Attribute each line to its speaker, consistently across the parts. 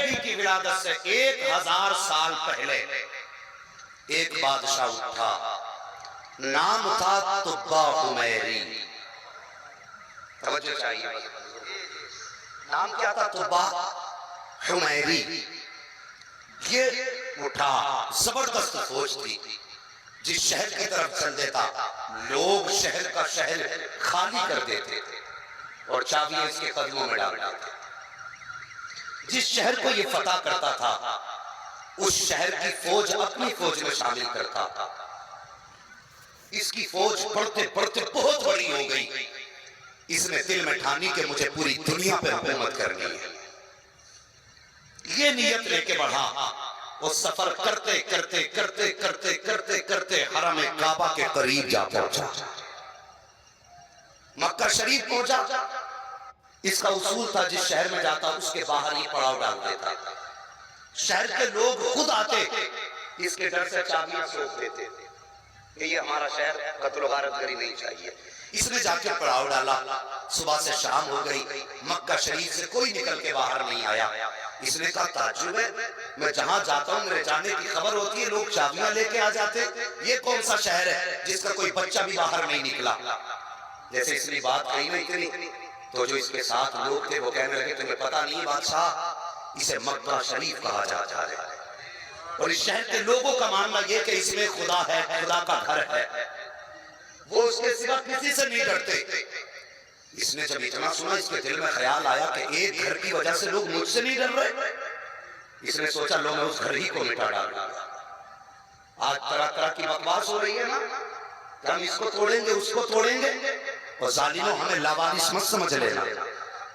Speaker 1: نبی کی ولادت سے 1000 سال پہلے ایک بادشاہ اٹھا، نام تھا طبہ حمیری۔ توجہ چاہیے، نام کیا تھا؟ طبہ حمیری۔ یہ اٹھا، زبردست فوج تھی، جس شہر کی طرف چل دیتا لوگ شہر کا شہر خالی کر دیتے تھے اور چابیاں اس کے قدموں میں ڈال دیتے۔ جس شہر کو یہ فتح کرتا تھا اس شہر کی فوج اپنی فوج میں شامل کرتا تھا۔ اس کی فوج بڑھتے بڑھتے بہت بڑی ہو گئی۔ اس نے دل میں ٹھانی کہ مجھے پوری دنیا پہ حکومت کرنی ہے۔ یہ نیت لے کے بڑھا، وہ سفر کرتے کرتے کرتے کرتے کرتے کرتے حرم کعبہ کے قریب جا پہنچا، مکہ شریف پہنچا۔ اس کا اصول تھا جس شہر میں جاتا اس کے باہر یہ پڑاؤ ڈال دیتا۔ شہر کے لوگ خود آتے، اس کے ڈر سے چابیاں سونپ دیتے کہ یہ ہمارا شہر قتل و غارت گری نہیں چاہیے۔ اس نے جا کے پڑاؤ ڈالا، صبح سے شام ہو گئی، مکہ شریف سے کوئی نکل کے باہر نہیں آیا۔ اس نے کہا تعجب ہے، میں جہاں جاتا ہوں میرے جانے کی خبر ہوتی ہے، لوگ چابیاں لے کے آ جاتے، یہ کون سا شہر ہے جس کا کوئی بچہ بھی باہر نہیں نکلا؟ جیسے اس نے بات کہی نا اتنی، تو جو اس کے ساتھ لوگ تھے وہ کہنے لگے تمہیں پتہ نہیں بادشاہ، اسے مکہ شریف کہا جاتا ہے، اور اس شہر کے لوگوں کا ماننا یہ کہ اس میں خدا ہے، خدا کا گھر ہے، وہ اس کے سوا کسی سے نہیں ڈرتے۔ اس نے جب اتنا سنا اس کے دل میں خیال آیا کہ ایک گھر کی وجہ سے لوگ مجھ سے نہیں ڈر رہے۔ اس نے سوچا لو میں اس گھر ہی کو مٹا ڈالوں۔ آج طرح طرح کی بکواس ہو رہی ہے نا کہ ہم اس کو توڑیں گے اس کو توڑیں گے، اور ظالموں ہمیں لاوارث مت سمجھ لینا،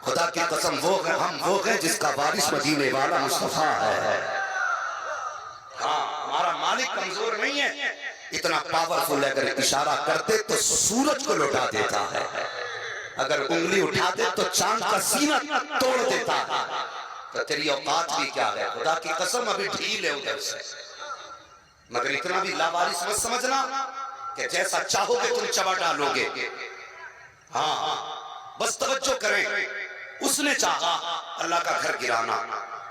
Speaker 1: خدا کی قسم ہم وہ ہیں جس کا وارث مدینے والا مصطفیٰ ہے۔ ہاں ہمارا مالک کمزور نہیں ہے، اتنا پاورفل ہے، اگر اشارہ کرتے تو سورج کو لوٹا دیتا ہے، اگر انگلی اٹھاتے تو چاند کا سینہ توڑ دیتا ہے۔ تو تیری اوقات بھی کیا ہے، خدا کی قسم ابھی ڈھیل ہے ادھر سے، مگر اتنا بھی لاوارث مت سمجھنا کہ جیسا چاہو گے تم چبا ڈالو گے۔ ہاں بس توجہ کریں، اس نے چاہا اللہ کا گھر گرانا،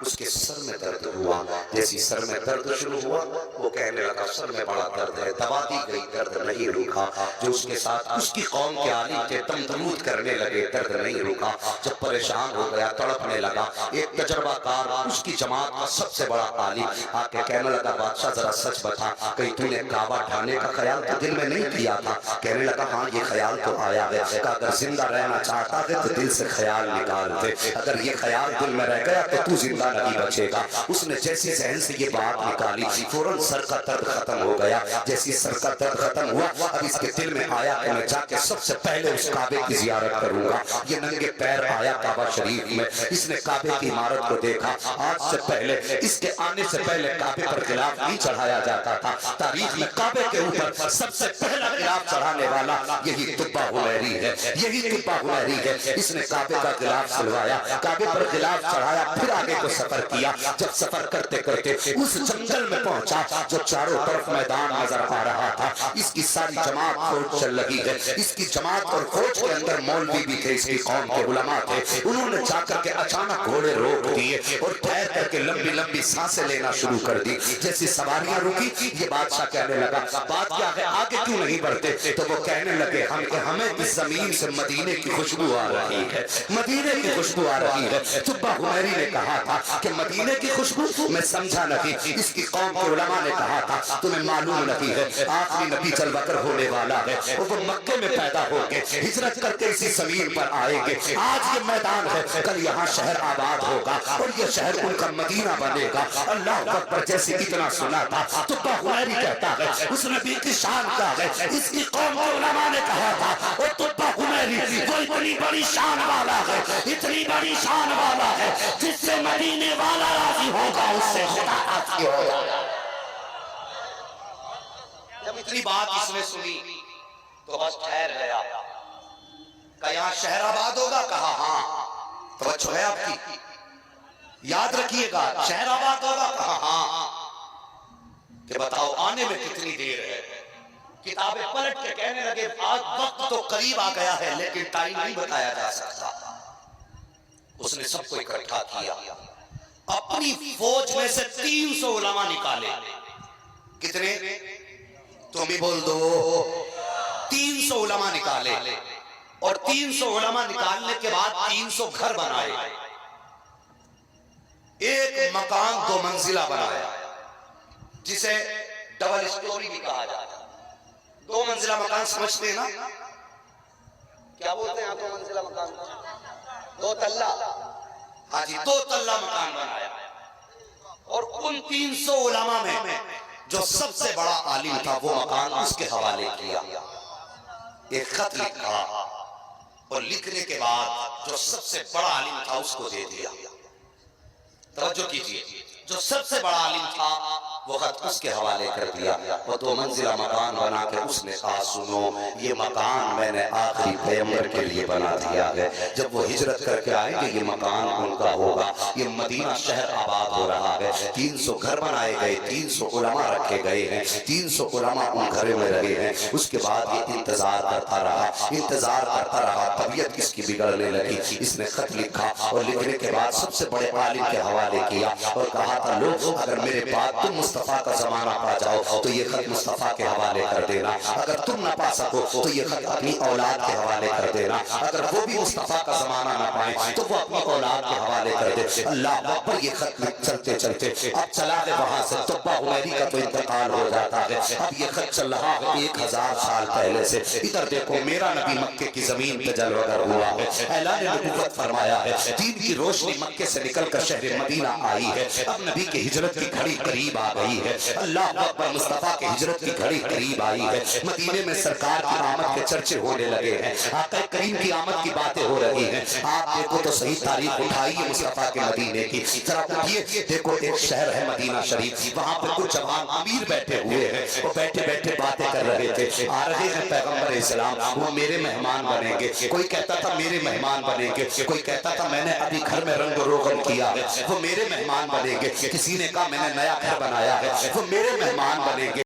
Speaker 1: اس کے سر میں درد ہوا، جیسی سر میں درد شروع ہوا وہ کہنے لگا سر میں بڑا درد ہے، دوا دی گئی درد نہیں رکا۔ جو اس کے ساتھ اس کی قوم کے عالم تھے دم درود کرنے لگے، درد نہیں رکا۔ جب پریشان ہو گیا تڑپنے لگا، ایک تجربہ کار اس کی جماعت کا سب سے بڑا عالم آ کے کہنے لگا بادشاہ ذرا سچ بتا، کہیں تو نے کعبہ ڈھانے کا خیال تو دل میں نہیں کیا تھا؟ کہنے لگا ہاں یہ خیال تو آیا ہے، کہ اگر زندہ رہنا چاہتا ہے تو دل سے خیال نکال دے، اگر یہ خیال دل میں رہ گیا تو زندہ نہیں بچے گا۔ اس نے جیسی ذہن سے یہ بات نکالی فوراً سر کا درد ختم ہو گیا۔ جیسی سر کا درد ختم ہوا اب اس کے دل میں آیا کہ میں جا کے سب سے پہلے اس کعبے کی زیارت کروں گا۔ یہ ننگے پیر آیا کعبہ شریف میں، اس نے کعبے کی عمارت کو دیکھا۔ آج سے پہلے اس کے آنے سے پہلے کعبے پر غلاف نہیں چڑھایا جاتا تھا، تاریخ میں کعبے کے اوپر سب سے پہلا غلاف چڑھانے والا یہی طبہ حمیری ہے، یہی طبہ حمیری ہے۔ اس نے کعبے کا غلاف سلوایا، کعبے پر غلاف چڑھایا، پھر آگے کو سفر کیا۔ جب سفر کرتے کرتے اس جنگل میں پہنچا جو چاروں طرف میدان نظر آ رہا تھا، اس کی ساری جماعت فوج چل رہی ہے، اس کی جماعت اور فوج کے اندر مولوی بھی تھے، اس کی قوم کے علماء تھے۔ انہوں نے جا کر کے اچانک گھوڑے روک دیے اور ٹھہر کر کے لمبی لمبی سانسیں لینا شروع کر دی۔ جیسی سواریاں رکی یہ بادشاہ کہنے لگا بات کیا ہے، آگے کیوں نہیں بڑھتے؟ تو وہ کہنے لگے ہمیں اس زمین سے مدینے کی خوشبو آ رہی ہے، مدینے کی خوشبو آ رہی ہے۔ طبہ حمیری نے کہا تھا کہ مدینے کی خوشبو میں سمجھا نہیں، اس کی قوم کے علماء نے کہا تھا تمہیں معلوم نہیں ہے آخری نبی جلوہ گر ہونے والا ہے، وہ مکے میں پیدا ہو کے ہجرت کر کے اسی زمین پر آئیں گے۔ آج یہ میدان ہے، کل یہاں شہر آباد ہوگا اور یہ شہر ان کا مدینہ بنے گا۔ اللہ اکبر، جیسے اتنا سنا تھا طبہ حمیری کہتا ہے اس نبی کی شان کیا ہے، اس کی قوم کے علماء نے کہا تھا اور طبہ حمیری وہ اتنی بڑی شان والا ہے، اتنی بڑی شان والا ہے جس سے مدینے والا راضی ہوگا اس سے خدا راضی ہوگا۔ جب اتنی بات اس نے سنی تو بس ٹھہر گیا کہ یہاں شہر آباد ہوگا، کہا ہاں۔ توجہ ہے آپ کی، یاد رکھیے گا شہر آباد ہوگا، کہا ہاں۔ کہ بتاؤ آنے میں کتنی دیر ہے؟ کتابیں پلٹ کے کہنے لگے آج وقت تو قریب آ گیا ہے لیکن ٹائم نہیں بتایا جا سکتا۔ اس نے سب کو اکٹھا کیا، اپنے اپنی فوج میں سے 300 علماء نکالے. کتنے؟ تم بھی بول دو. 300 علماء نکالے. اور 300 علماء نکالنے کے بعد 300 گھر بنائے. ایک مکان 2 منزلہ بنایا جسے ڈبل اسٹوری بھی کہا جاتا ہے. 2 منزلہ مکان سمجھتے ہیں نا؟ کیا بولتے ہیں 2 منزلہ مکان؟ 2 تلہ. ہاں جی 2 تلہ مکان بنایا. اور ان 300 علماء میں جو سب سے بڑا عالم تھا وہ مکان اس کے حوالے کیا. ایک خط لکھا اور لکھنے کے بعد جو سب سے بڑا عالم تھا اس کو دے دیا. توجہ کیجئے, جو سب سے بڑا عالم تھا وہ خط اس کے حوالے کر دیا. وہ 2 منزلہ مکان بنا کے اس نے کہا سنو یہ مکان میں نے آخری پیغمبر کے لیے بنا دیا ہے. جب وہ ہجرت کر کے آئیں گے یہ مکان ان کا ہوگا. یہ مدینہ شہر آباد ہو رہا ہے. 300 گھر بنائے گئے, 300 علماء رکھے گئے ہیں, 300 علماء ان گھروں میں رہے ہیں. اس کے بعد یہ انتظار کرتا رہا. طبیعت اس کی بگڑنے لگی. اس نے خط لکھا اور لکھنے کے بعد سب سے بڑے عالم کے حوالے کیا اور کہا تھا لوگ اگر میرے بعد تم مصطفیٰ کا زمانہ پا جاؤ تو یہ خط مصطفیٰ کے حوالے کر دینا. اگر تم نہ پا سکو تو یہ خط اپنی اولاد کے حوالے کر دینا. اگر وہ بھی مصطفیٰ کا زمانہ نہ پائیں تو وہ اپنی اولاد کے حوالے کر دے. اللہ اکبر. یہ خط چلتے چلتے اب چلا ہے وہاں سے تبا عمیری کا تو انتقال ہو جاتا ہے. اب یہ خط چل رہا ہے 1000 سال پہلے سے. ادھر دیکھو میرا نبی مکے کی زمین پہ جلوگر ہوا ہے, اعلان نبوت فرمایا ہے. دین کی روشنی مکے سے نکل کر شہر مدینہ آئی ہے. اب نبی کی ہجرت کی گھڑی قریب آ گئی ہے. اللہ اکبر. مصطفیٰ کی ہجرت کی گھڑی قریب آئی ہے. مدینے میں سرکار کی آمد کے چرچے ہونے لگے ہیں. آقا کریم کی آمد کی باتیں ہو رہی ہیں. آپ دیکھو تو صحیح تاریخ اٹھائیے مصطفیٰ کے مدینے کی. ذرا اٹھیے دیکھو ایک شہر ہے مدینہ شریف. وہاں پہ کچھ جوان امیر بیٹھے ہوئے ہیں. وہ بیٹھے بیٹھے باتیں کر رہے تھے. آ رہے ہیں پیغمبر اسلام, وہ میرے مہمان بنیں گے. کوئی کہتا تھا میرے مہمان بنیں گے. کوئی کہتا تھا میں نے ابھی گھر میں رنگ و روغن کیا ہے, وہ میرے مہمان بنیں گے. کسی نے کہا میں نے نیا گھر بنایا ہے, وہ میرے مہمان بنیں گے.